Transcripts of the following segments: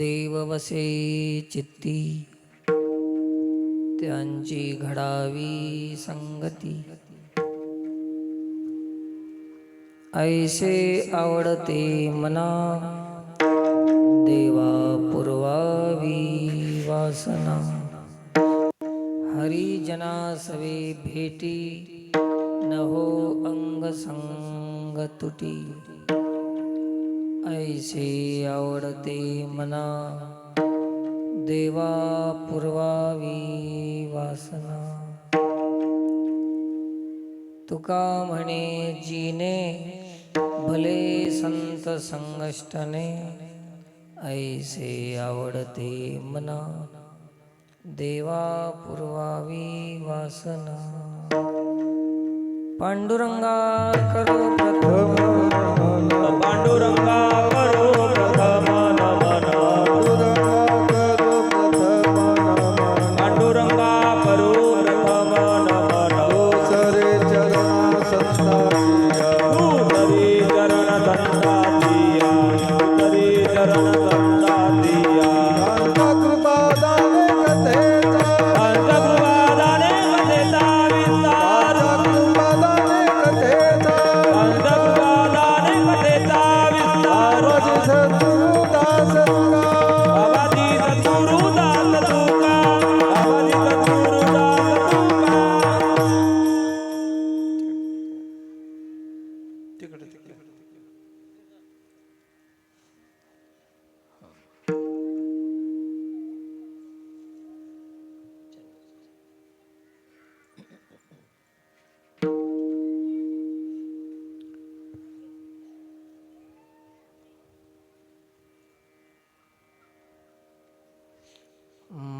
देव वसे चित्ती त्यांची घडावी संगती. ऐसे आवडते मना देवा पुरवावी वासना. हरिजना सवे भेटी न हो अंग संग तुटी. ऐसे आवडते मना देवा पुरवावी वासना. तुका म्हणे जीने भले संत संगष्टने. ऐसे आवडते मना देवा पुरवावी वासना. पांडुरंगा करो प्रथम पांडुरंगा करो प्रथम नमन. पांडुरंगा करो प्रथम नमन. दूसरे चरण संतापिया, दूसरे चरण संतापिया, दूसरे चरण संतापिया. अंतकृपादाने कथेचा, अंतकृपादाने कथेचा विस्तार. अंतकृपादाने कथेचा, अंतकृपादाने कथेचा विस्तार. बाबाजी सद्गुरुदास तुका, बाबाजी सद्गुरुदास तुका, बाबाजी सद्गुरुदास तुका.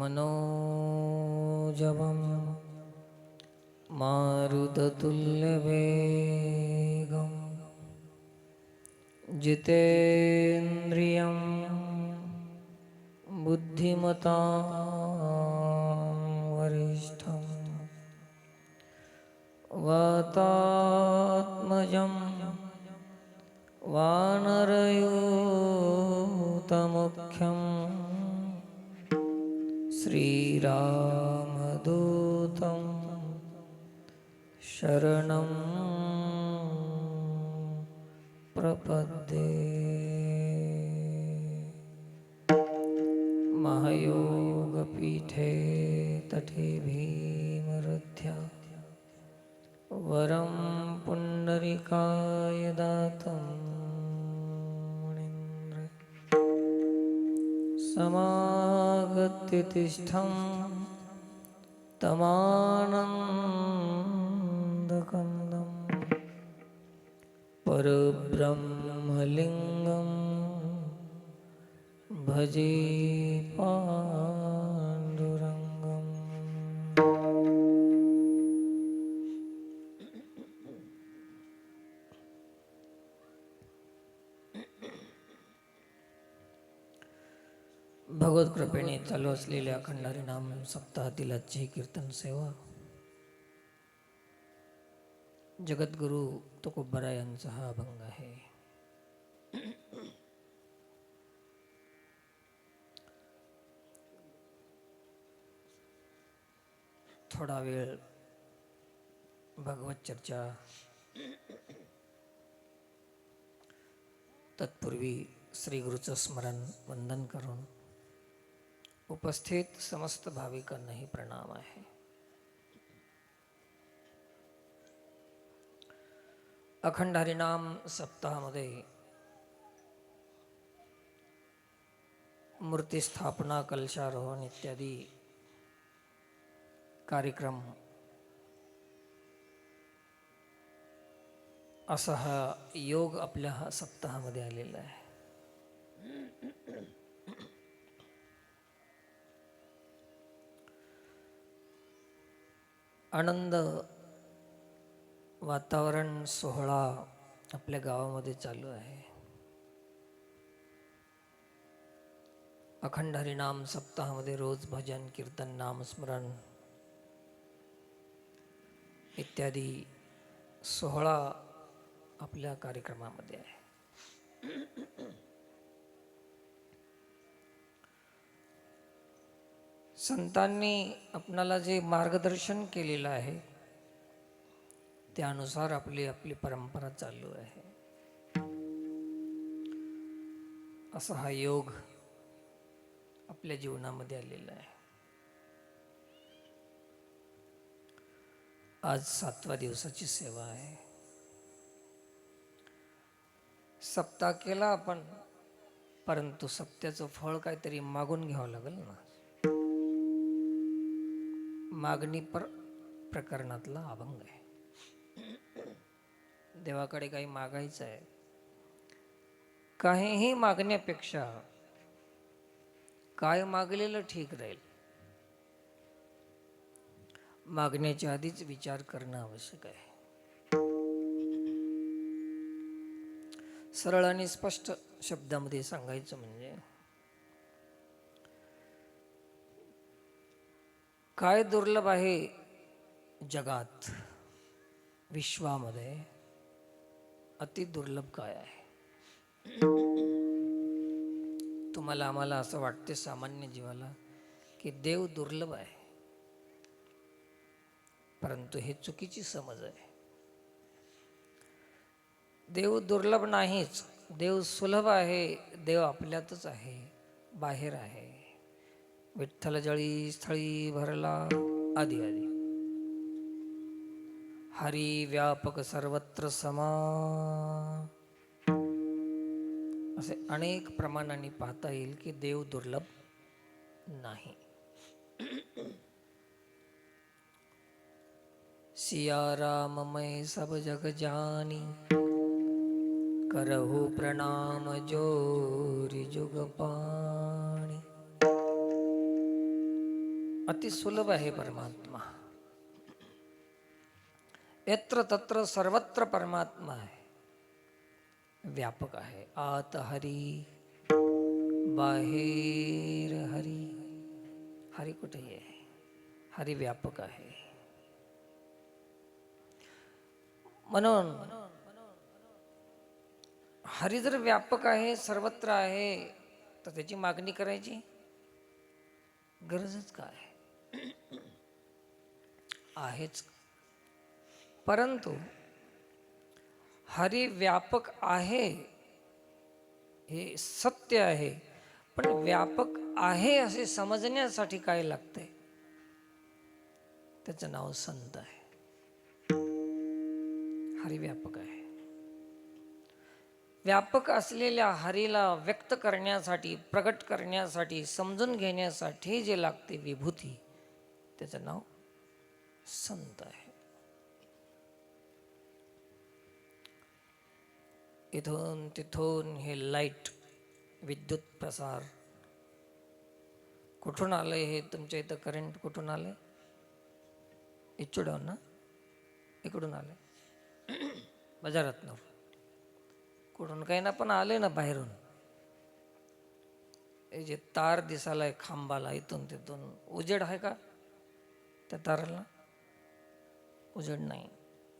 मनोजवं मारुततुल्यवेगं जितेन्द्रियं बुद्धिमतां वरिष्ठं. वातात्मजं वानरयूतमुख्यं श्रीरामदूतं शरणं प्रपद्ये. महायोगपीठे तटे भीमरथ्या वरं पुण्डरीकाय दातं मुनीन्द्र. समागत्य तिष्ठं तमानन्दकन्दं. परब्रह्मलिङ्गं भजे पाण्डुरङ्गम्. भगवत कृपेने चालू असलेल्या अखंड हरिनाम सप्ताहातील आजची कीर्तन सेवा जगद्गुरु तुकोबरा यांचा हा अभंग आहे. थोडा वेळ भगवत चर्चा, तत्पूर्वी श्री गुरुचं स्मरण वंदन करून उपस्थित समस्त भाविकांनाही प्रणाम आहे. अखंड हरिनाम सप्ताहामध्ये मूर्तिस्थापना, कलशारोहण इत्यादी कार्यक्रम असा हा योग आपल्या हा सप्ताहामध्ये आलेला आहे. आनंद वातावरण सोहळा आपल्या गावामध्ये चालू आहे. अखंड हरिनाम सप्ताहामध्ये रोज भजन, कीर्तन, नामस्मरण इत्यादी सोहळा आपल्या कार्यक्रमामध्ये आहे. संतांनी आपणाला जे मार्गदर्शन केलेलं आहे त्यानुसार आपली आपली परंपरा चालू आहे. असा हा योग आपल्या जीवनामध्ये आलेला आहे. आज 7व्या दिवसाची सेवा आहे. सप्ताह केला आपण, परंतु सप्त्याचं फळ काहीतरी मागून घ्यावं लागेल ना. मागणी प्रकरणातला अभंग आहे. देवाकडे काही मागायचं आहे, काहीही मागण्यापेक्षा काय मागलेलं ठीक राहील. मागण्याच्या आधीच विचार करणं आवश्यक आहे. सरळ आणि स्पष्ट शब्दामध्ये सांगायचं म्हणजे काय दुर्लभ आहे जगात, विश्वामध्ये अति दुर्लभ काय आहे. तुम्हाला आम्हाला असं वाटते सामान्य जीवाला की देव दुर्लभ आहे, परंतु हे चुकीची समज आहे. देव दुर्लभ नाहीच, देव सुलभ आहे. देव आपल्यातच आहे, बाहेर आहे. विठ्ठल जळी स्थळी भरला आदी आदी. हरी व्यापक सर्वत्र समा, असे अनेक प्रमाणांनी पाहता येईल की देव दुर्लभ नाही. सिया राम मैं सब जग जानी, करहु प्रणाम जोरी जुग पाणी. अति सुलभ आहे परमात्मा. यत्र तत्र सर्वत्र परमात्मा आहे, व्यापक आहे. आत हरी बाहेर हरी. हरी कुठेही आहे, हरी व्यापक आहे. म्हणून हरी जर व्यापक आहे, सर्वत्र आहे, तर त्याची मागणी करायची गरजच काय आहेच. परंतु हरी व्यापक आहे हे सत्य आहे, पण व्यापक आहे असे समजण्यासाठी काय लागतंय? त्याचं नाव संत आहे. हरी व्यापक आहे. व्यापक असलेल्या हरीला व्यक्त करण्यासाठी, प्रगट करण्यासाठी, समजून घेण्यासाठी जे लागते विभूती, त्याचं नाव संत आहे. इथून तिथून हे लाईट, विद्युत प्रसार कुठून आलंय? हे तुमच्या इथं करंट कुठून आलंय? इचुडवून ना, इकडून आलंय बाजारातनं, कुठून काही ना पण आले ना बाहेरून. हे जे तार दिसालाय खांबाला, इथून तिथून उजेड आहे का त्या ताराला? उजेड नाही.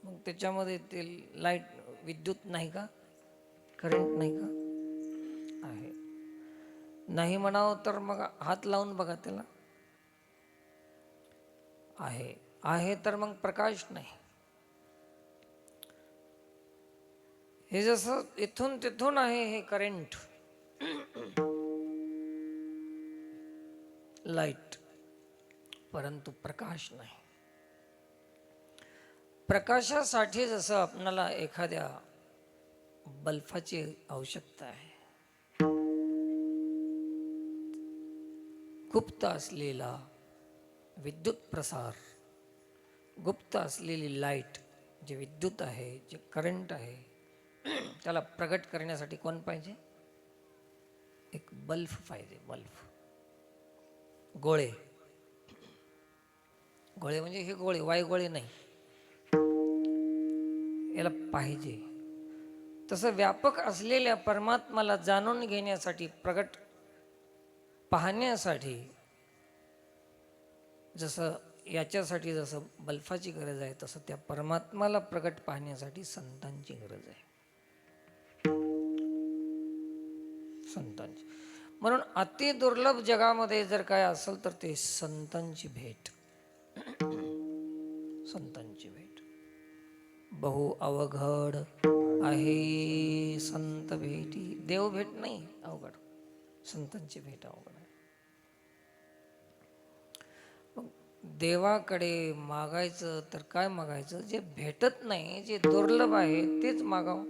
मग त्याच्यामध्ये ते लाईट, विद्युत नाही का? करंट नाही का? आहे. नाही म्हणावं तर मग हात लावून बघा त्याला. आहे. आहे तर मग प्रकाश नाही. हे जसं इथून तिथून आहे हे करंट, लाईट, परंतु प्रकाश नाही. प्रकाशासाठी जसं आपणाला एखाद्या बल्बाची आवश्यकता आहे, गुप्त असलेला विद्युत प्रसार, गुप्त असलेली लाईट, जे विद्युत आहे, जे करंट आहे, त्याला प्रगट करण्यासाठी कोण पाहिजे? एक बल्ब पाहिजे. बल्ब, गोळे. गोळे म्हणजे हे गोळे, वायुगोळे नाही, याला पाहिजे. तसं व्यापक असलेल्या परमात्माला जाणून घेण्यासाठी, प्रगट पाहण्यासाठी, जसं याच्यासाठी जसं बल्बाची गरज आहे, तसं त्या परमात्माला प्रगट पाहण्यासाठी संतांची गरज आहे. संतांची. म्हणून अति दुर्लभ जगामध्ये जर काय असेल तर ते संतांची भेट. संतांची भेट. बहु अवघड आहे संत भेटी. देव भेट नाही अवघड, संतांची भेट अवघड आहे. मग देवाकडे मागायचं तर काय मागायचं? जे भेटत नाही, जे दुर्लभ आहे तेच मागावं.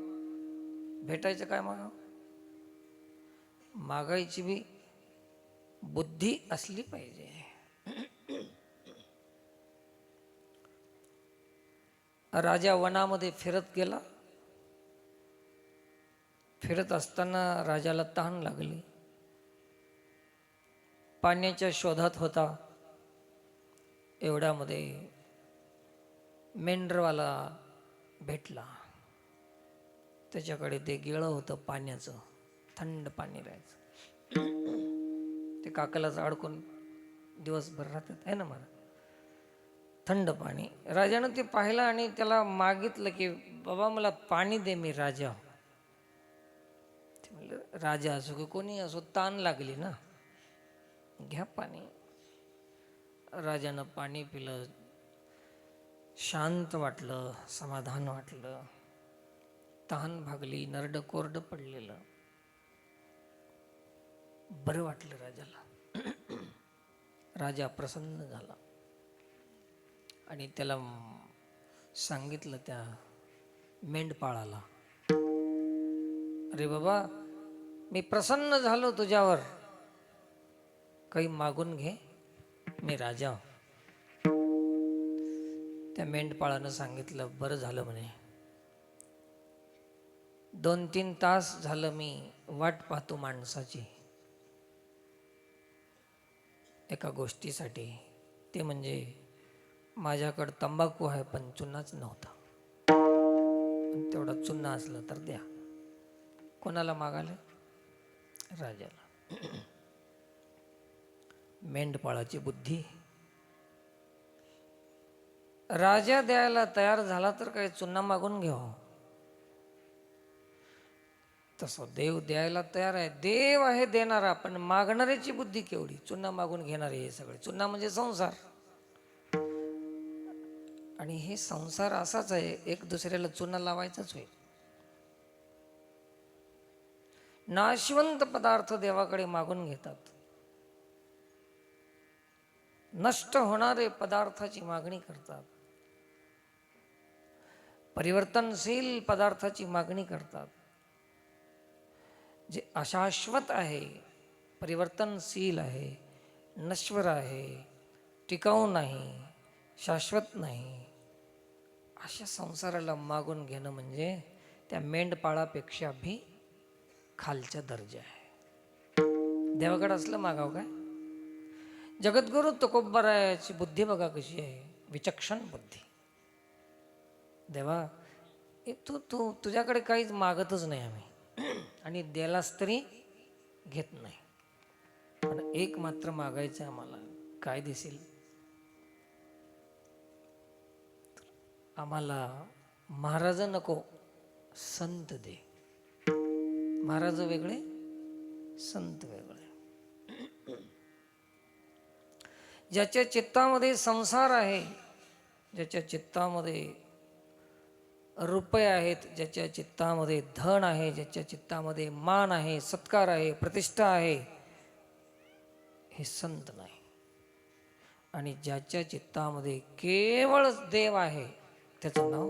भेटायचं काय मागावं? मागायची बी बुद्धी असली पाहिजे. राजा वनामध्ये फिरत गेला. फिरत असताना राजाला तहान लागली. पाण्याच्या शोधात होता. एवढ्यामध्ये मेंढरवाला भेटला. त्याच्याकडे ते गिळं होतं पाण्याचं, थंड पाणी राहायचं. ते काकलाच अडकून दिवसभर राहतात आहे ना मला. थंड पाणी. राजानं ते पाहिलं आणि त्याला मागितलं की बाबा मला पाणी दे, मी राजा. ते म्हणलं राजा असो की कोणी असो, ताण लागली ना, घ्या पाणी. राजानं पाणी पिलं. शांत वाटलं, समाधान वाटलं. तहान भागली. नरड कोरडं पडलेलं. बरं वाटलं राजाला. राजा प्रसन्न झाला आणि त्याला सांगितलं त्या मेंढपाळाला, अरे बाबा मी प्रसन्न झालो तुझ्यावर, काही मागून घे, मी राजा. त्या मेंढपाळानं सांगितलं बरं झालं म्हणे. 2-3 तास झालं मी वाट पाहतो माणसाची एका गोष्टीसाठी. ते म्हणजे माझ्याकडं तंबाखू आहे पण चुन्नाच नव्हता. तेवढा चुन्ना असला तर द्या. कोणाला मागाले? राजाला. मेंढपाळाची बुद्धी. राजा द्यायला तयार झाला तर काही चुन्ना मागून घ्यावं. तसं देव द्यायला तयार आहे. देव आहे देणारा, पण मागणाऱ्याची बुद्धी केवढी. चुन्ना मागून घेणारे हे सगळे. चुन्ना म्हणजे संसार. आणि हे संसार असाच आहे, एक दुसऱ्याला चुना लावायचाच होईल. नाशवंत पदार्थ देवाकडे मागून घेतात. नष्ट होणारे पदार्थाची मागणी करतात. परिवर्तनशील पदार्थाची मागणी करतात. जे अशाश्वत आहे, परिवर्तनशील आहे, नश्वर आहे, टिकाऊ नाही, शाश्वत नाही, अशा संसाराला मागून घेणं म्हणजे त्या मेंढपाळापेक्षा भी खालच्या दर्जा आहे. देवाकडे असलं मागाव काय? जगद्गुरु तुकोबारायाची बुद्धी बघा कशी आहे, विचक्षण बुद्धी. देवा तू तुझ्याकडे काहीच मागतच नाही आम्ही, आणि द्यालास तरी घेत नाही, पण एक मात्र मागायचं आम्हाला. काय दिसेल? आम्हाला महाराज नको, संत दे. महाराज वेगळे, संत वेगळे. ज्याच्या चित्तामध्ये संसार आहे, ज्याच्या चित्तामध्ये रुपये आहेत, ज्याच्या चित्तामध्ये धन आहे, ज्याच्या चित्तामध्ये मान आहे, सत्कार आहे, प्रतिष्ठा आहे, हे संत नाही. आणि ज्याच्या चित्तामध्ये केवळ देव आहे, त्याचं नाव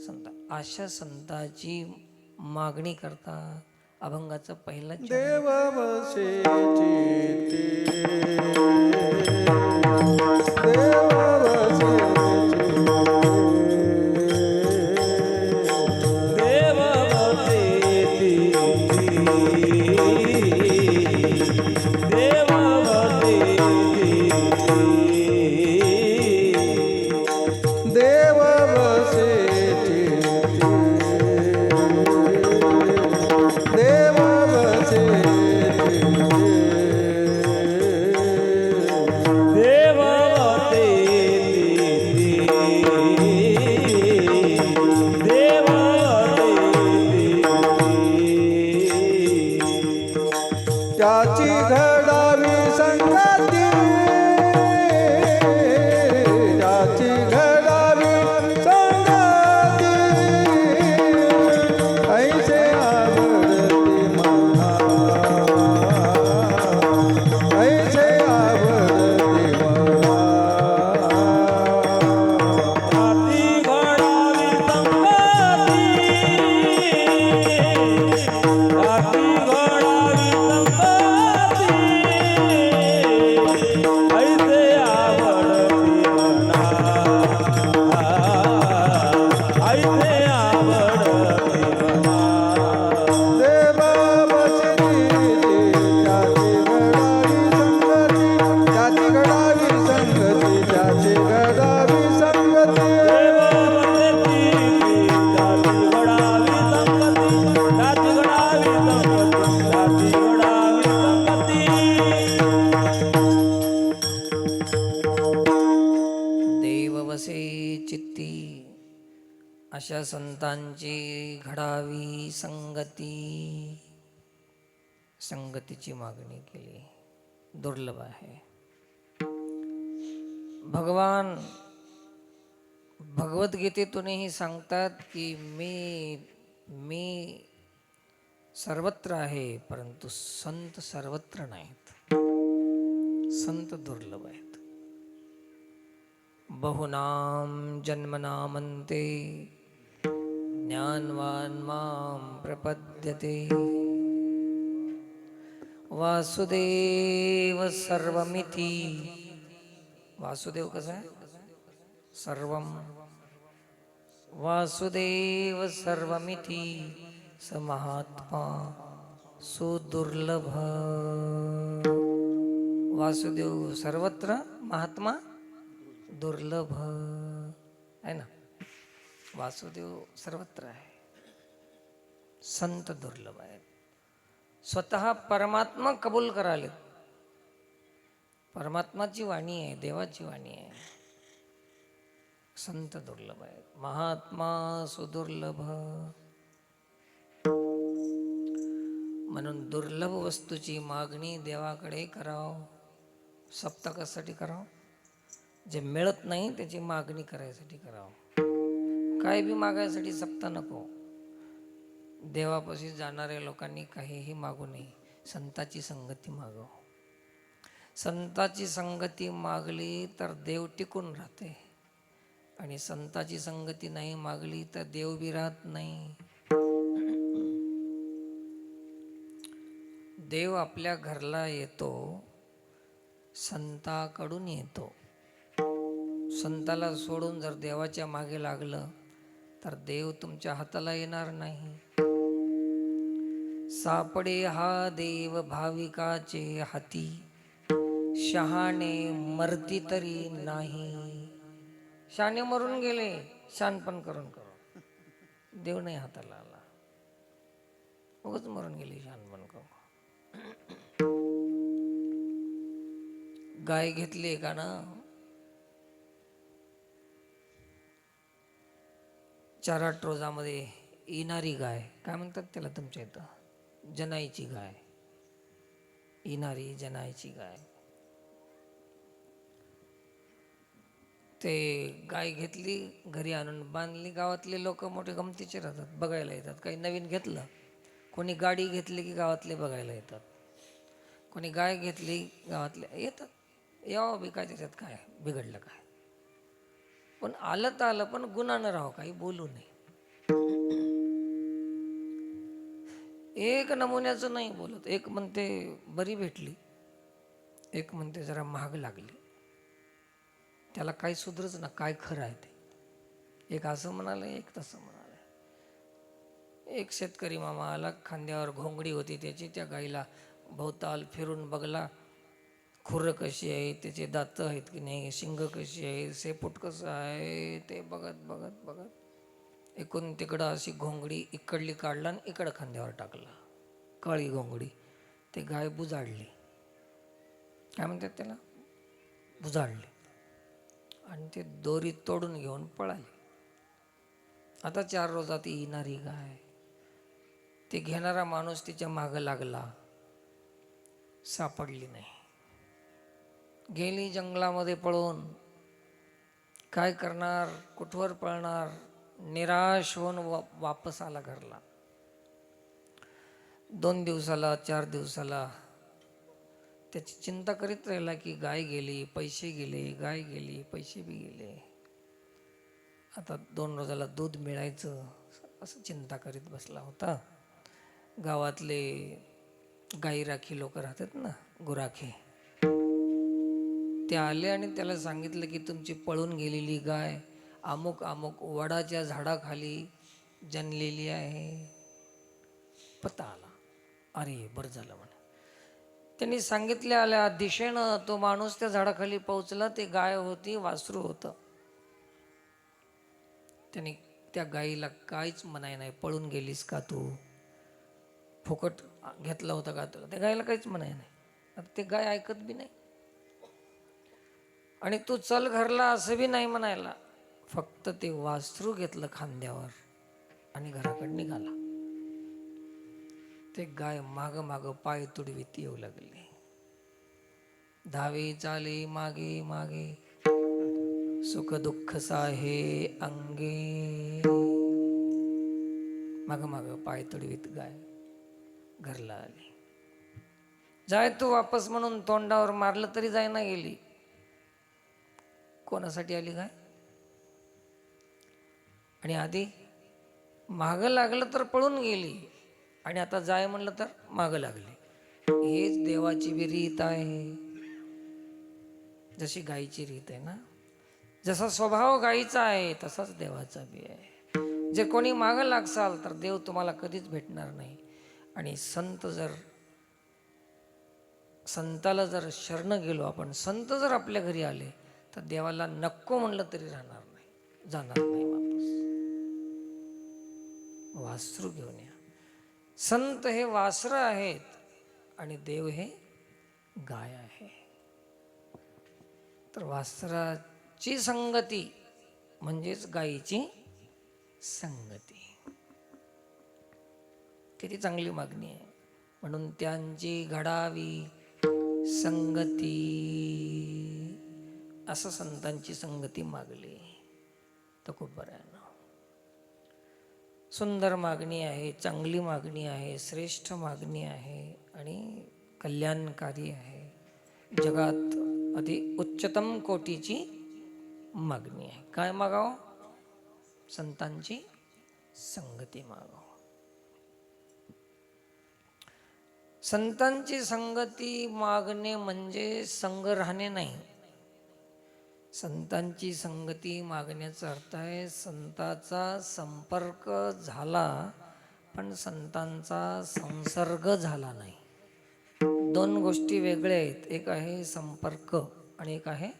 संत. अशा संताची मागणी करता अभंगाचा पहिला देव वसे चित्ते, देव वसे देव अशा संतांची घडावी संगती, संगतीची मागणी केली. दुर्लभ आहे. भगवान भगवद्गीतेतूनही सांगतात की मी सर्वत्र आहे, परंतु संत सर्वत्र नाहीत. संत दुर्लभ आहेत. बहुनाम जन्मनामन्ते ज्ञानवान मां प्रपद्यते. वासुदेव सर्वमिति. वासुदेव कसं आहे? सर्वम. वासुदेव सर्वमिति स महात्मा सुदुर्लभ. वासुदेव सर्वत्र, महात्मा दुर्लभ आहे ना. वासुदेव सर्वत्र आहे, संत दुर्लभ आहेत. स्वतः परमात्मा कबूल कराले. परमात्माची वाणी आहे, देवाची वाणी आहे. संत दुर्लभ आहेत, महात्मा सुदुर्लभ. म्हणून दुर्लभ वस्तूची मागणी देवाकडे करावं. सप्तकासाठी करावं. जे मिळत नाही त्याची मागणी करायसाठी करावं. काय बी मागायसाठी सप्ता नको. देवापाशी जाणाऱ्या लोकांनी काहीही मागू नये. संताची संगती मागव. संताची संगती मागली तर देव टिकून राहते, आणि संताची संगती नाही मागली तर देव बी राहत नाही. देव आपल्या घरला येतो, संताकडून येतो. संताला सोडून जर देवाच्या मागे लागलं तर देव तुमच्या हाताला येणार नाही. सापडे हा देव भाविकाचे हाती, शहाणे मरती तरी नाही. शहाणे मरून गेले शहाणपण करून. देव नाही हाताला आला, उगाच मरून गेले शहाणपण करून. गाय घेतली का ना, 4-8 रोजामध्ये येणारी गाय, काय म्हणतात त्याला तुमच्या इथं? जनाईची गाय. येणारी जनाईची गाय. ते गाय घेतली, घरी आणून बांधली. गावातले लोक मोठे गमतीचे राहतात, बघायला येतात. काही नवीन घेतलं, कोणी गाडी घेतली की गावातले बघायला येतात. कोणी गाय घेतली, गावातले येतात. यावं बी, काय त्याच्यात काय बिघडलं काय. पण आलं तर आलं, पण गुणानं राहावं, काही बोलू नये. एक नमुन्याचं नाही बोलत. एक म्हणते बरी भेटली, एक म्हणते जरा महाग लागली. त्याला काही सुधरच ना, काय खरं आहे ते. एक असं म्हणाले, एक तसं म्हणाले. एक शेतकरी मामा आला, खांद्यावर घोंगडी होती त्याची. त्या गाईला भोवताल फिरून बघला, खुरं कशी आहे, त्याचे दात आहेत की नाही, शिंग कशी आहे, शेपूट कसं आहे, ते बघत बघत बघत एकूण तिकडं अशी घोंगडी इकडली काढला आणि इकडं खांद्यावर टाकला. काळी घोंगडी. ते गाय बुजाडली. काय म्हणतात त्याला? बुजाडली. आणि ते दोरी तोडून घेऊन पळाली. आता 4 रोजात येणारी गाय. ते घेणारा माणूस तिच्या मागं लागला, सापडली नाही. गेली जंगलामध्ये पळून. काय करणार, कुठवर पळणार. निराश होऊन वापस आला घरला. 2 दिवसाला 4 दिवसाला त्याची चिंता करीत राहिला की गाय गेली, पैसे गेले, गाय गेली, पैसे बी गेले. आता 2 रोजाला दूध मिळायचं असं चिंता करीत बसला होता. गावातले गाई राखी लोक राहतात ना, गुराखे, ते आले आणि त्याला सांगितलं की तुमची पळून गेलेली गाय अमुक अमुक वडाच्या झाडाखाली जन्मलेली आहे. पत्ता आला. अरे बरं झालं म्हणे. त्यांनी सांगितल्या दिशेनं तो माणूस त्या झाडाखाली पोहोचला. ते गाय होती, वासरू होतं. त्यांनी त्या गाईला काहीच म्हणाय नाही, पळून गेलीस का तू, फुकट घेतला होता का तुला. त्या गायला काहीच म्हणाय नाही. आता ते गाय ऐकत बी नाही. आणि तू चल घरला असं बी नाही म्हणायला. फक्त ते वासरू घेतलं खांद्यावर आणि घराकडे निघाला. ते गाय माग माग पाय तुडवीत येऊ लागले. धावे चाले मागे मागे, सुख दुःख साहे अंगे. माग माग पाय तुडवीत गाय घरला आली. जाय तू वापस म्हणून तोंडावर मारलं तरी जायना गेली. कोणासाठी आली गाय? आणि आधी माग लागलं तर पळून गेली आणि आता जाय म्हणलं तर माग लागली. हेच देवाची बी रीत आहे. जशी गायीची रीत आहे ना, जसा स्वभाव गायीचा आहे तसाच देवाचा बी आहे. जे कोणी मागं लागसाल तर देव तुम्हाला कधीच भेटणार नाही. आणि संताला जर शरण गेलो आपण, संत जर आपल्या घरी आले तर देवाला नको म्हणलं तरी राहणार नाही, जाणार नाही वापस. वासरू घेऊन या. संत हे वासरं आहेत आणि देव हे गाय आहे. तर वासराची संगती म्हणजेच गायीची संगती. किती चांगली मागणी आहे. म्हणून त्यांची घडावी संगती, असं संतांची संगती मागली. तर खूप बरं आहे ना. सुंदर मागणी आहे, चांगली मागणी आहे, श्रेष्ठ मागणी आहे आणि कल्याणकारी आहे. जगात अति उच्चतम कोटीची मागणी आहे. काय मागावं? संतांची संगती मागावं. संतांची संगती मागणे म्हणजे संग राहणे नाही. संतांची संगती मागण्याचा अर्थ आहे संताचा संपर्क झाला पण संतांचा संसर्ग झाला नाही. दोन गोष्टी वेगळ्या आहेत. एक आहे संपर्क आणि एक आहे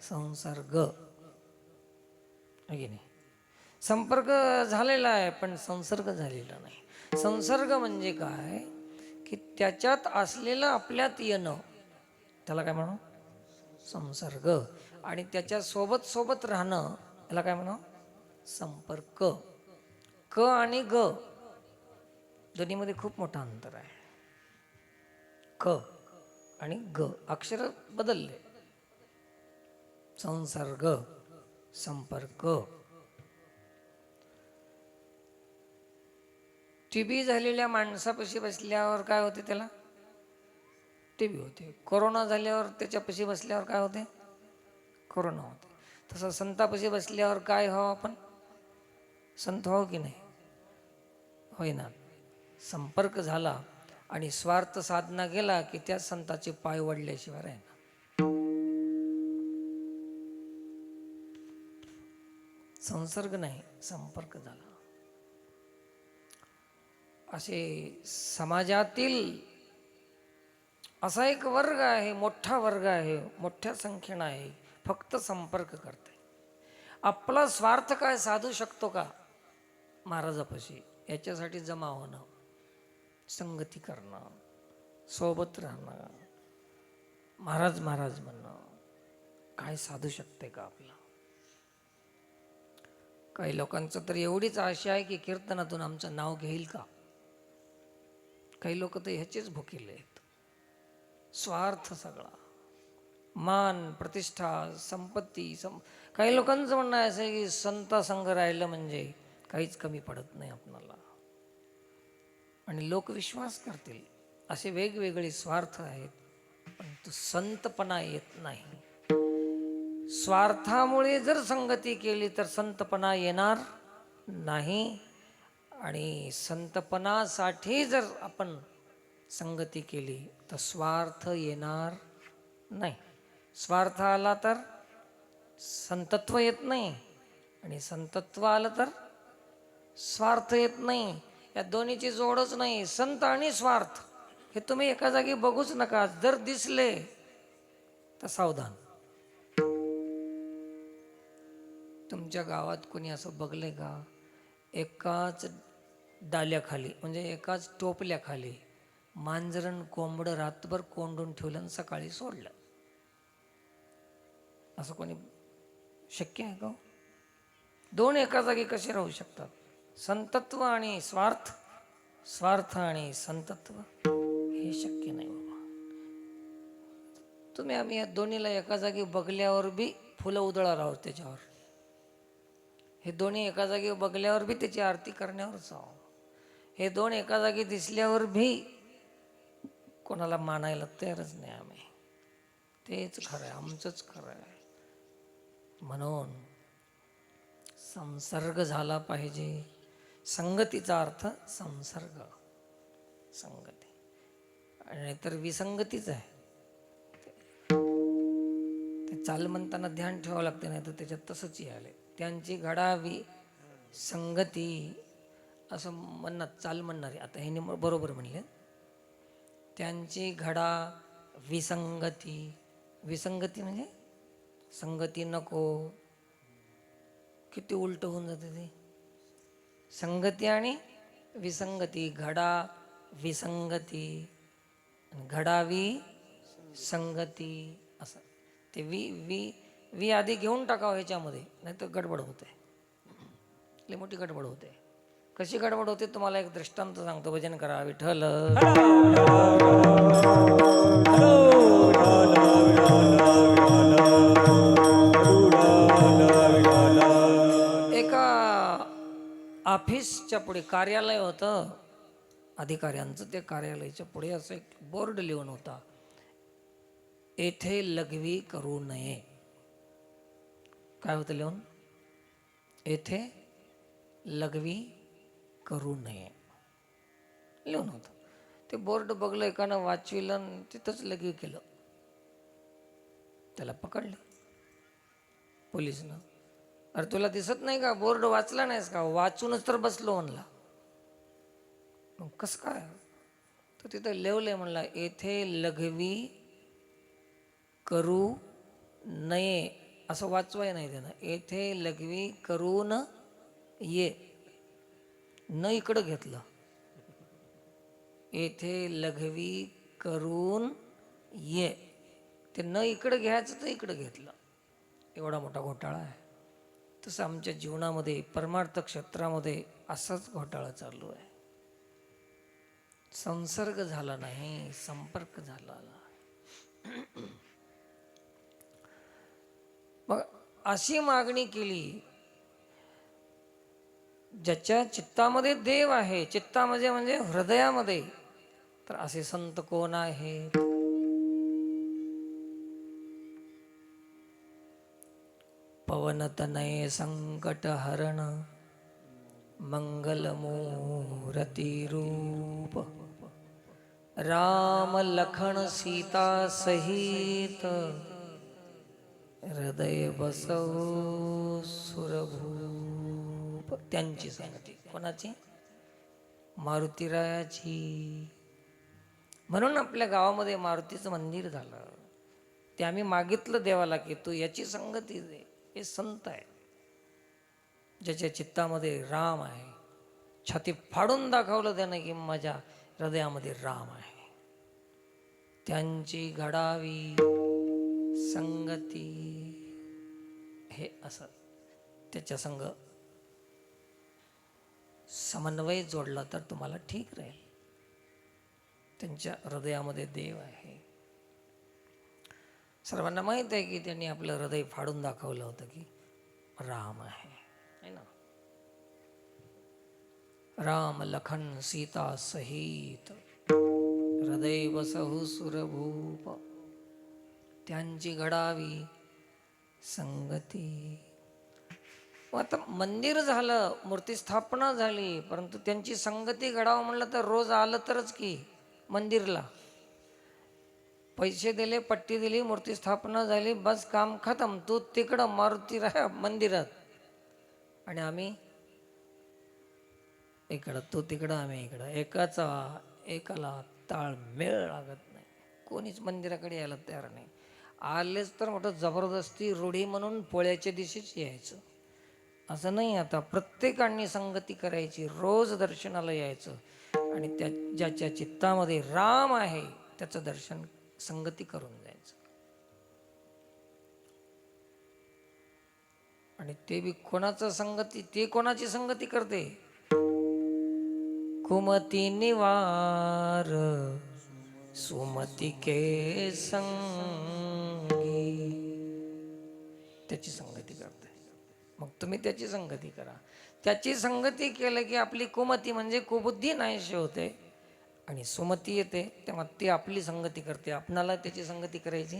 संसर्ग. आहे की नाही? संपर्क झालेला आहे पण संसर्ग झालेला नाही. संसर्ग म्हणजे काय की त्याच्यात असलेलं आपल्यात येणं, त्याला काय म्हणू? संसर्ग. आणि त्याच्या सोबत सोबत राहणं, याला काय म्हणू? संपर्क. क आणि ग दोन्हीमध्ये खूप मोठं अंतर आहे. क आणि ग अक्षर बदलले. संसर्ग, संपर्क. टीबी झालेल्या माणसापाशी बसल्यावर काय होते? त्याला टीबी होते. कोरोना झाल्यावर त्याच्यापाशी बसल्यावर काय होते? कोरोना होते. तसं संतापाशी बसल्यावर काय व्हावं? आपण संत व्हावं की नाही? होय ना. संपर्क झाला आणि स्वार्थ साधना गेला की त्या संताचे पाय वडल्याशिवाय आहे ना. संसर्ग नाही, संपर्क झाला. असे समाजातील असा एक वर्ग आहे, मोठा वर्ग आहे, मोठ्या संख्येनं आहे, फक्त संपर्क करते. आपला स्वार्थ काय साधू शकतो का महाराजापाशी? याच्यासाठी जमा होणं, संगती करणं, सोबत राहणं, महाराज महाराज म्हणणं काय साधू शकते का आपलं? काही लोकांचं तर एवढीच आशा आहे की कीर्तनातून आमचं नाव घेईल का. काही लोक तर ह्याचेच भुकेले आहेत. स्वार्थ सगळा, मान, प्रतिष्ठा, संपत्ती. काही लोकांचं म्हणणं असं आहे की संता संग राहिलं म्हणजे काहीच कमी पडत नाही आपणाला आणि लोक विश्वास करतील. असे वेगवेगळे स्वार्थ आहेत, पण तो संतपणा येत नाही. स्वार्थामुळे जर संगती केली तर संतपणा येणार नाही. आणि संतपणासाठी जर आपण संगती केली तर स्वार्थ येणार नाही. स्वार्थ आला तर संतत्व येत नाही आणि संतत्व आलं तर स्वार्थ येत नाही. या दोन्हीची जोडच नाही. संत आणि स्वार्थ हे तुम्ही एका जागी बघूच नका. जर दिसले तर सावधान. तुमच्या गावात कोणी असं बघले का? एकाच डाल्याखाली म्हणजे एकाच टोपल्याखाली मांजरण कोंबडं रातभर कोंडून ठेवलं आणि सकाळी सोडलं. असं कोणी शक्य आहे का? दोन एका जागी कसे राहू शकतात? संतत्व आणि स्वार्थ, स्वार्थ आणि संतत्व हे शक्य नाही बाबा. तुम्ही आम्ही या दोन्हीला एका जागी बघल्यावर बी फुलं उधळणार आहोत त्याच्यावर. हे दोन्ही एका जागी बघल्यावर बी त्याची आरती करण्यावरच आहो. हे दोन एका जागी दिसल्यावर भी कोणाला मानायला तयारच नाही आम्ही. तेच खरं आहे, आमचंच खरं आहे. म्हणून संसर्ग झाला पाहिजे. संगतीचा अर्थ संसर्ग, संगती, आणि तर विसंगतीच आहे. ते चाल म्हणताना ध्यान ठेवावं लागते, नाही तर त्याच्यात तसंच आले. त्यांची घडावी संगती असं म्हणणार, चाल म्हणणारे. आता हे बरोबर म्हणले. त्यांची घडा विसंगती. विसंगती म्हणजे संगती नको. किती उलट होऊन जाते ते. संगती आणि विसंगती. घडा विसंगती, घडावी संगती असं. ते वी आधी घेऊन टाकावं ह्याच्यामध्ये, नाही तर गडबड होते. लई मोठी गडबड होते. कशी गडबड होते तुम्हाला एक दृष्टांत सांगतो. भजन करा विठ्ठल. एका ऑफिसच्या पुढे कार्यालय होतं अधिकाऱ्यांचं. त्या कार्यालयाच्या पुढे असं एक बोर्ड लिहून होता, येथे लघवी करू नये. काय होतं लिहून? येथे लघवी करू नये लिहून होतं. ते बोर्ड बघलं, एकानं वाचविलं आणि तिथंच लघवी केलं. त्याला पकडलं पोलिसनं. अरे तुला दिसत नाही का? बोर्ड वाचला नाहीस का? वाचूनच तर बसलो म्हणला. मग कसं काय? तर तिथं लिहलंय म्हणला, येथे लघवी करू नये. असं वाचवाय नाही त्यानं. येथे लघवी करून ये. न इकडं घेतलं. येथे लघवी करून ये. ते न इकडं घ्यायचं तर इकडं घेतलं. एवढा मोठा घोटाळा आहे. तसं आमच्या जीवनामध्ये परमार्थ क्षेत्रामध्ये असाच घोटाळा चालू आहे. संसर्ग झाला नाही, संपर्क झाला. मग अशी मागणी केली, ज्याच्या चित्तामध्ये देव आहे, चित्तामध्ये म्हणजे हृदयामध्ये, तर असे संत कोण आहेत? पवनतनय संकट हरण मंगलमूर्ती रूप राम लखन सीता सहित हृदय बसवो सुरभूप. त्यांची संगती. कोणाची? मारुतीरायाची. म्हणून आपल्या गावामध्ये मारुतीचं मंदिर झालं. ते आम्ही मागितलं देवाला की तू याची संगती दे. हे संत आहे, ज्याच्या चित्तामध्ये राम आहे. छाती फाडून दाखवलं त्यानं की माझ्या हृदयामध्ये राम आहे. त्यांची घडावी संगती. हे असं त्याच्या संग समन्वय जोडला तर तुम्हाला ठीक राहील. त्यांच्या हृदयामध्ये देव आहे. सर्वांना माहीत आहे की त्यांनी आपलं हृदय फाडून दाखवलं होतं की राम आहे ना. राम लखन सीता सहित हृदय बसहु सुरभूप. त्यांची घडावी संगती. आता मंदिर झालं, मूर्ती स्थापना झाली, परंतु त्यांची संगती घडावं म्हणलं तर रोज आलं तरच की मंदिरला. पैसे दिले, पट्टी दिली, मूर्ती स्थापना झाली, बस काम खतम. तू तिकडं मारुती राहा मंदिरात आणि आम्ही इकडं, तू तिकडं आम्ही इकडं. एकाला ताळमेळ लागत नाही. कोणीच मंदिराकडे यायला तयार नाही. आलेच तर मोठं जबरदस्ती रूढी म्हणून पोळ्याच्या दिवशीच यायचं असं नाही. आता प्रत्येकाने संगती करायची, रोज दर्शनाला यायचं आणि ज्याच्या चित्तामध्ये राम आहे त्याचं दर्शन संगती करून जायचं. आणि ते बी कोणाचं संगती, ते कोणाची संगती करते? कुमती निवार सुमती के संगी, त्याची संगती करते. मग तुम्ही त्याची संगती करा. त्याची संगती केलं की आपली कुमती म्हणजे कुबुद्धी नाहीशी होते आणि सुमती येते, तेव्हा ती आपली संगती करते. आपणाला त्याची संगती करायची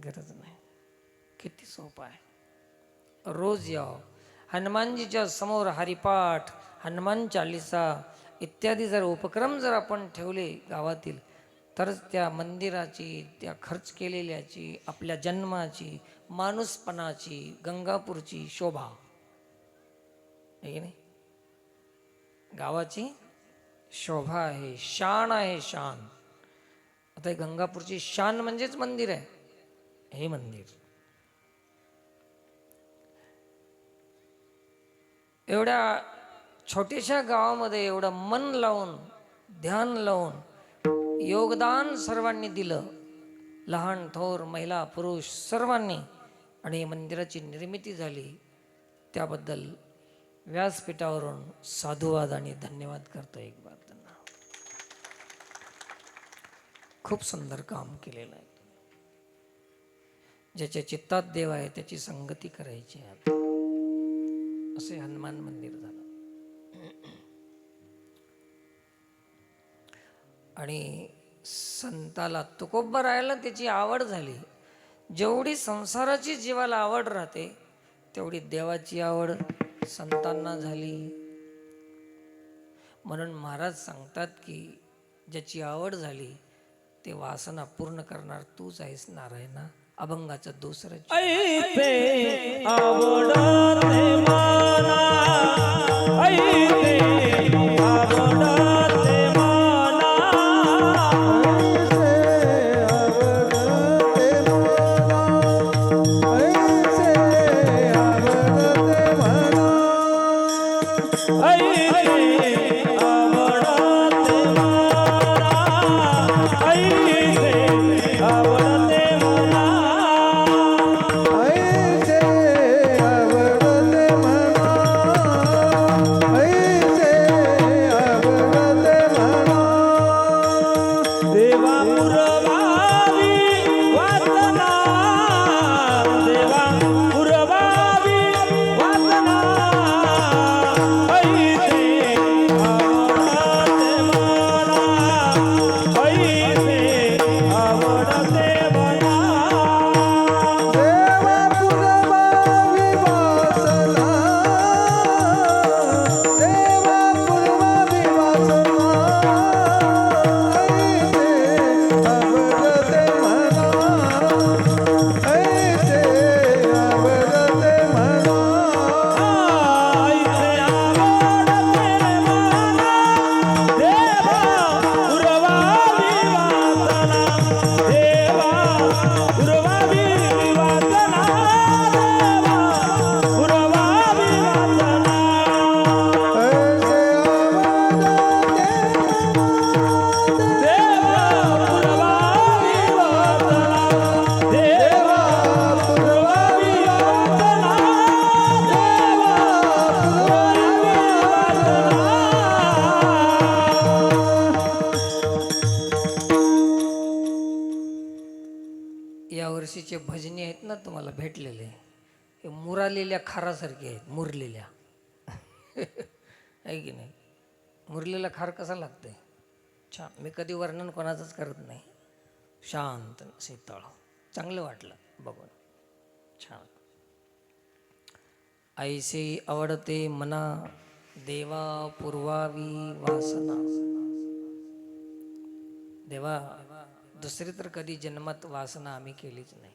गरज नाही. किती सोपं आहे. रोज याव. हनुमानजीच्या समोर हरिपाठ, हनुमान चालिसा इत्यादी जर उपक्रम जर आपण ठेवले गावातील, तरच त्या मंदिराची, त्या खर्च केलेल्याची, आपल्या जन्माची, माणूसपणाची, गंगापूरची शोभा आहे की नाही? गावाची शोभा आहे, शान आहे, शान. आता गंगापूरची शान म्हणजेच मंदिर आहे. हे मंदिर एवढ्या छोट्याशा गावामध्ये एवढं मन लावून, ध्यान लावून योगदान सर्वांनी दिलं, लहान थोर, महिला पुरुष सर्वांनी, आणि मंदिराची निर्मिती झाली. त्याबद्दल व्यासपीठावरून साधुवाद आणि धन्यवाद करतो एक बार त्यांना. खूप सुंदर काम केलेलं आहे. ज्याच्या चित्तात देव आहे त्याची संगती करायची आहे. असे हनुमान मंदिर झालं. आणि संताला तुकोबारायाला त्याची आवड झाली. जेवढी संसाराची जीवाला आवड राहते तेवढी देवाची आवड संतांना झाली. म्हणून महाराज सांगतात की ज्याची आवड झाली ते वासना पूर्ण करणार तूच आहेस नारायणा. अभंगाचं दुसरं ऐसे आवडते मना, ऐसे आवडते मना, वर्षीचे भजनी आहेत ना तुम्हाला भेटलेले, हे मुरालेल्या खारासारखे आहेत. मुरलेल्या आहे की नाही? मुरलेला खार कसा लागते? छान. मी कधी वर्णन कोणाचंच करत नाही. शांत शीतळ, चांगलं वाटलं बघून. छान. ऐसे आवडते मना देवा पुरवावी वासना. देवा दुसरी तर कधी जन्मात वासना आम्ही केलीच नाही.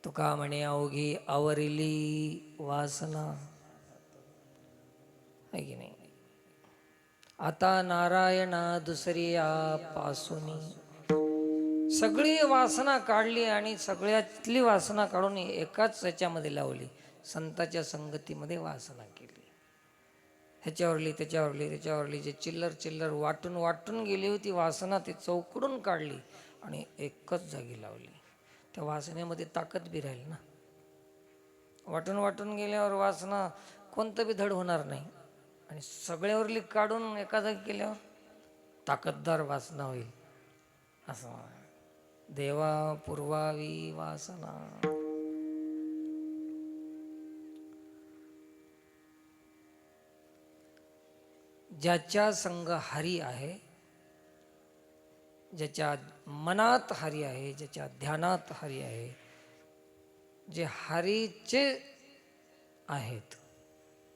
तुका म्हणे अवघी आवरिली वासना, आहे की नाही? आता नारायणा दुसरी पासूनी. सगळी वासना काढली आणि सगळ्यातली वासना काढून एकाच याच्यामध्ये लावली. संताच्या संगतीमध्ये वासना केली. ह्याच्यावरली त्याच्यावरली त्याच्यावरली जे चिल्लर चिल्लर वाटून वाटून गेली होती वासना, ती चौकडून काढली आणि एकच जागी लावली. त्या वासनेमध्ये ताकद बी राहील ना. वाटून वाटून गेल्यावर वासना कोणतं बी धड होणार नाही, आणि सगळ्यावरली काढून एका जागी केल्यावर ताकददार वासना होईल. असं देवा पूर्वावी वासना. ज्याच्या संग हरी आहे, ज्याच्या मनात हरी आहे, ज्याच्या ध्यानात हरी आहे, जे हरीचे आहेत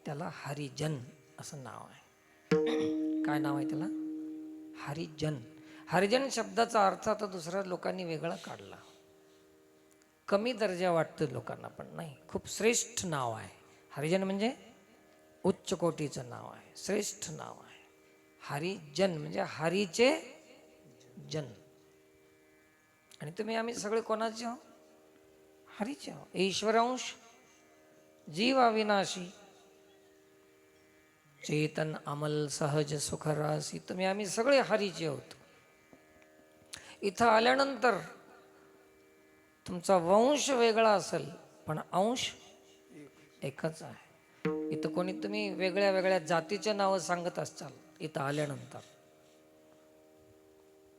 त्याला हरिजन असं नाव आहे. काय नाव आहे त्याला? हरिजन. हरिजन शब्दाचा अर्थ आता दुसऱ्या लोकांनी वेगळा काढला. कमी दर्जा वाटतो लोकांना, पण नाही, खूप श्रेष्ठ नाव आहे. हरिजन म्हणजे उच्च कोटीचं नाव आहे, श्रेष्ठ नाव आहे. हरिजन म्हणजे हरीचे जन. आणि तुम्ही आम्ही सगळे कोणाचे आहो? हरीचे आहो. ईश्वरांश जीव अविनाशी चेतन अमल सहज सुखरासी. तुम्ही आम्ही सगळे हरीचे आहोत. इथं आल्यानंतर तुमचा वंश वेगळा असेल पण अंश एकच आहे. इथं कोणी तुम्ही वेगळ्या वेगळ्या जातीचे नावं सांगत असाल इथं आल्यानंतर,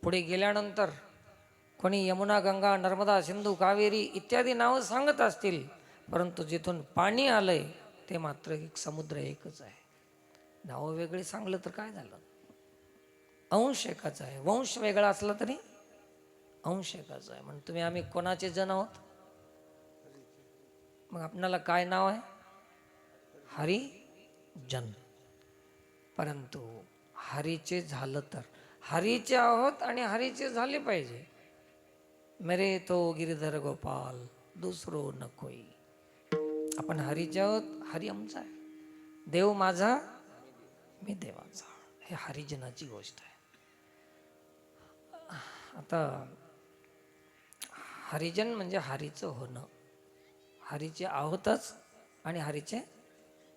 पुढे गेल्यानंतर कोणी यमुना, गंगा, नर्मदा, सिंधू, कावेरी इत्यादी नावं सांगत असतील, परंतु जिथून पाणी आलंय ते मात्र एक समुद्र एकच आहे. नावं वेगळी सांगलं तर काय झालं? अंश एकाच आहे. वंश वेगळा असला तरी अंश एकाच आहे. म्हणून तुम्ही आम्ही कोणाचे जन आहोत? मग आपणाला काय नाव आहे? हरिजन. परंतु हरीचे झालं तर हरीचे आहोत आणि हरीचे झाले पाहिजे. मेरे तो गिरिधर गोपाल दुसरो न कोई. आपण हरीचे आहोत, हरी आमचा आहे. देव माझा, मी देवाचा. हे हरिजनाची गोष्ट आहे. आता हरिजन म्हणजे हरीचं होणं. हरीचे आहोतच आणि हरीचे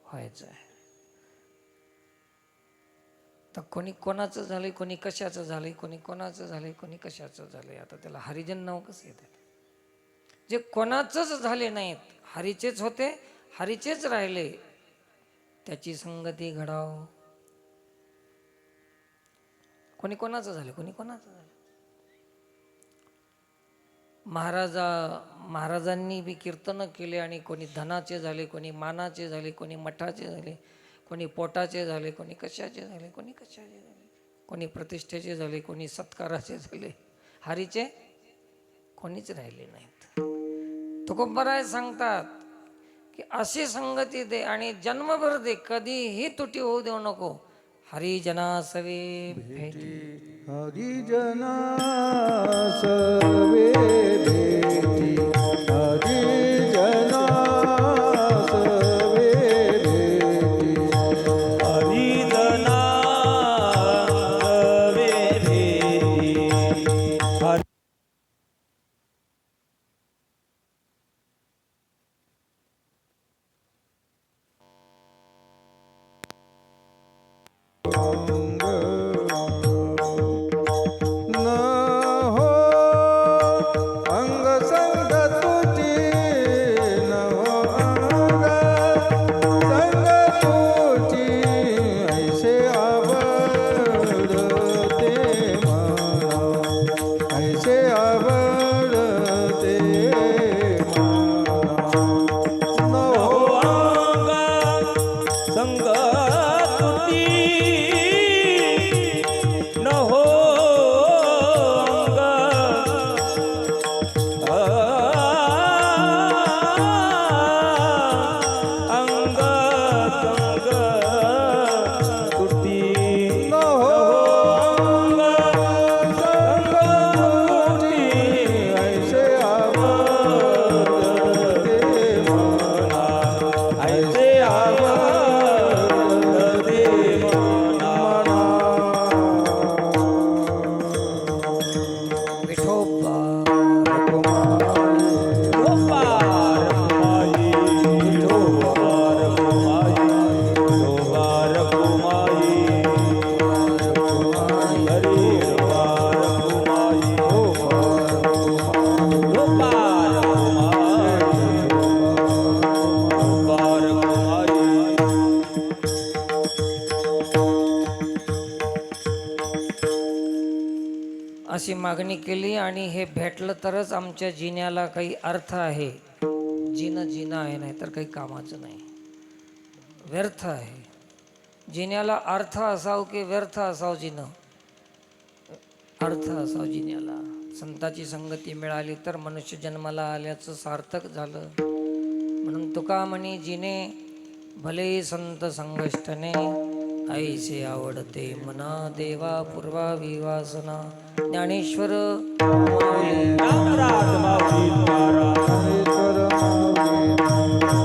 व्हायचं आहे. तर कोणी कोणाचं झालंय, कोणी कशाचं झालंय, कोणी कोणाचं झालंय, कोणी कशाचं झालंय. आता त्याला हरिजन नाव कसं येतं? जे कोणाचंच झाले नाहीत, हरीचेच होते, हरीचेच राहिले, त्याची संगती घडाव. कोणी कोणाचं झालं, कोणी कोणाचं झालं. महाराजांनी बी कीर्तन केले आणि कोणी धनाचे झाले, कोणी मानाचे झाले, कोणी मठाचे झाले, कोणी पोटाचे झाले, कोणी कशाचे झाले, कोणी कशाचे झाले, कोणी प्रतिष्ठेचे झाले, कोणी सत्काराचे झाले. हरीचे कोणीच राहिले नाहीत. तुकोबराय सांगतात की अशी संगती दे आणि जन्मभर दे, कधीही तुटी होऊ देऊ नको. हरिजना सवे भेटी. हरिजना सवे भेटी. हरिजना सवे भेटी. हरिजना सवे भेटी. न हो अंग संग तुझी, न हो अंग संग तुझी. ऐसे आवडते मला, ऐसे आवडते मला. न हो संग तुती अशी मागणी केली आणि हे भेटलं तरच आमच्या जिन्याला काही अर्थ आहे. जिना आहे, नाही तर काही कामाचं नाही, व्यर्थ आहे. जिन्याला अर्थ असाव की व्यर्थ असाव जिनं, अर्थ असाव जिन्याला. संताची संगती मिळाली तर मनुष्य जन्माला आल्याचं सार्थक झालं. म्हणून तुका म्हणी जिने भले संत संगष्टने, ऐसे आवडते मना देवा पूर्वा विवासना. ज्ञानेश्वर रामराज माऊली तुकाराम. ईश्वर माऊली